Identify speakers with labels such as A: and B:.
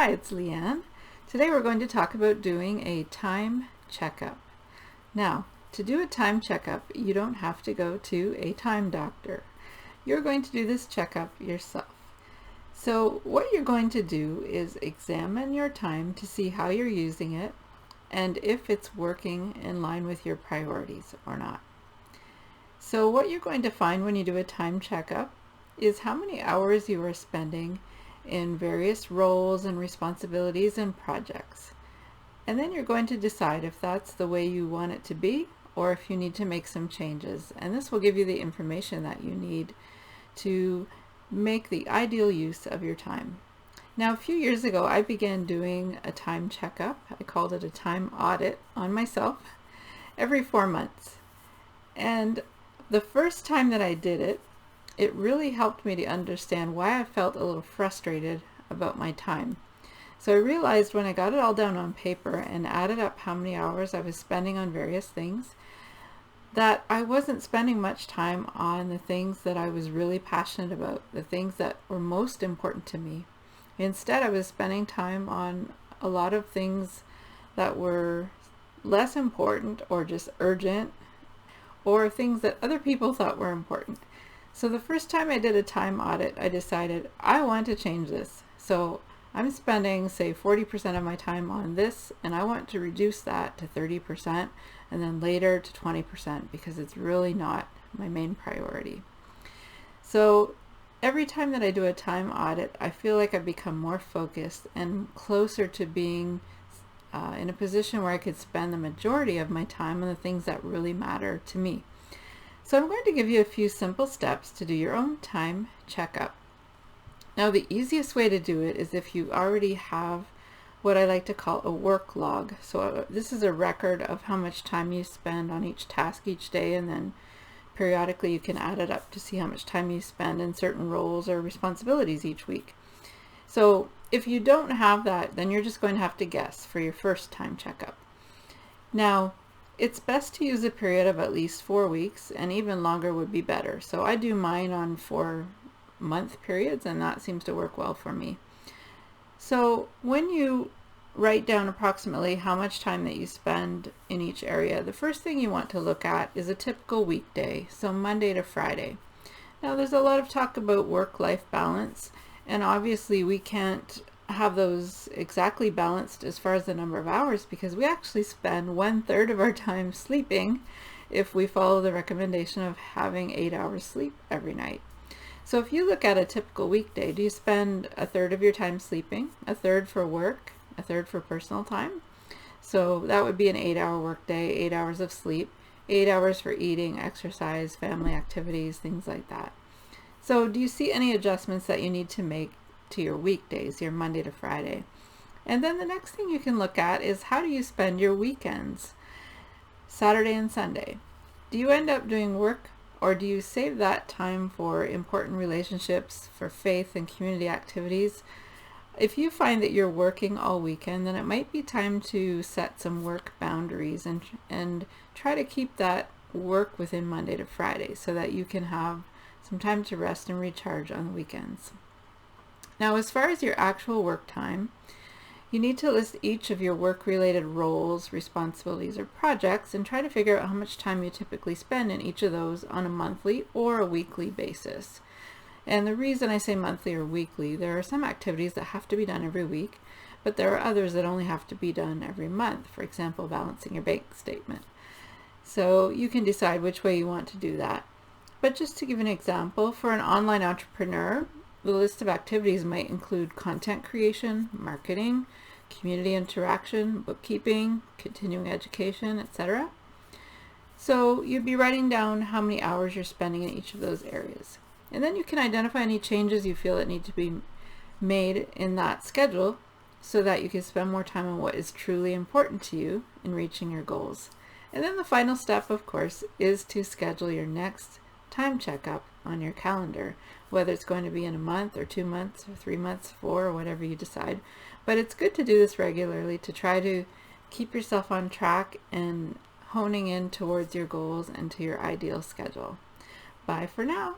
A: Hi, it's Leanne. Today we're going to talk about doing a time checkup. Now, to do a time checkup, you don't have to go to a time doctor. You're going to do this checkup yourself. So what you're going to do is examine your time to see how you're using it and if it's working in line with your priorities or not. So what you're going to find when you do a time checkup is how many hours you are spending in various roles and responsibilities and projects. And then you're going to decide if that's the way you want it to be or if you need to make some changes. And this will give you the information that you need to make the ideal use of your time. Now, a few years ago, I began doing a time checkup. I called it a time audit on myself every 4 months. And the first time that I did it, it really helped me to understand why I felt a little frustrated about my time. So I realized when I got it all down on paper and added up how many hours I was spending on various things, that I wasn't spending much time on the things that I was really passionate about, the things that were most important to me. Instead, I was spending time on a lot of things that were less important or just urgent, or things that other people thought were important. So the first time I did a time audit, I decided I want to change this. So I'm spending, say, 40% of my time on this, and I want to reduce that to 30% and then later to 20% because it's really not my main priority. So every time that I do a time audit, I feel like I've become more focused and closer to being in a position where I could spend the majority of my time on the things that really matter to me. So I'm going to give you a few simple steps to do your own time checkup. Now, the easiest way to do it is if you already have what I like to call a work log. So this is a record of how much time you spend on each task each day, and then periodically you can add it up to see how much time you spend in certain roles or responsibilities each week. So if you don't have that, then you're just going to have to guess for your first time checkup. Now, it's best to use a period of at least 4 weeks, and even longer would be better. So I do mine on 4-month periods, and that seems to work well for me. So when you write down approximately how much time that you spend in each area, the first thing you want to look at is a typical weekday, so Monday to Friday. Now, there's a lot of talk about work-life balance, and obviously we can't have those exactly balanced as far as the number of hours because we actually spend 1/3 of our time sleeping if we follow the recommendation of having 8 hours sleep every night. So if you look at a typical weekday, do you spend 1/3 of your time sleeping, 1/3 for work, 1/3 for personal time? So that would be an 8-hour workday, 8 hours of sleep, 8 hours for eating, exercise, family activities, things like that. So do you see any adjustments that you need to make to your weekdays, your Monday to Friday? And then the next thing you can look at is how do you spend your weekends, Saturday and Sunday? Do you end up doing work, or do you save that time for important relationships, for faith and community activities? If you find that you're working all weekend, then it might be time to set some work boundaries and try to keep that work within Monday to Friday so that you can have some time to rest and recharge on the weekends. Now, as far as your actual work time, you need to list each of your work-related roles, responsibilities, or projects and try to figure out how much time you typically spend in each of those on a monthly or a weekly basis. And the reason I say monthly or weekly, there are some activities that have to be done every week, but there are others that only have to be done every month. For example, balancing your bank statement. So you can decide which way you want to do that. But just to give an example, for an online entrepreneur, the list of activities might include content creation, marketing, community interaction, bookkeeping, continuing education, etc. So you'd be writing down how many hours you're spending in each of those areas. And then you can identify any changes you feel that need to be made in that schedule so that you can spend more time on what is truly important to you in reaching your goals. And then the final step, of course, is to schedule your next time checkup on your calendar, whether it's going to be in a month or 2 months or 3 months, 4, or whatever you decide. But it's good to do this regularly to try to keep yourself on track and honing in towards your goals and to your ideal schedule. Bye for now.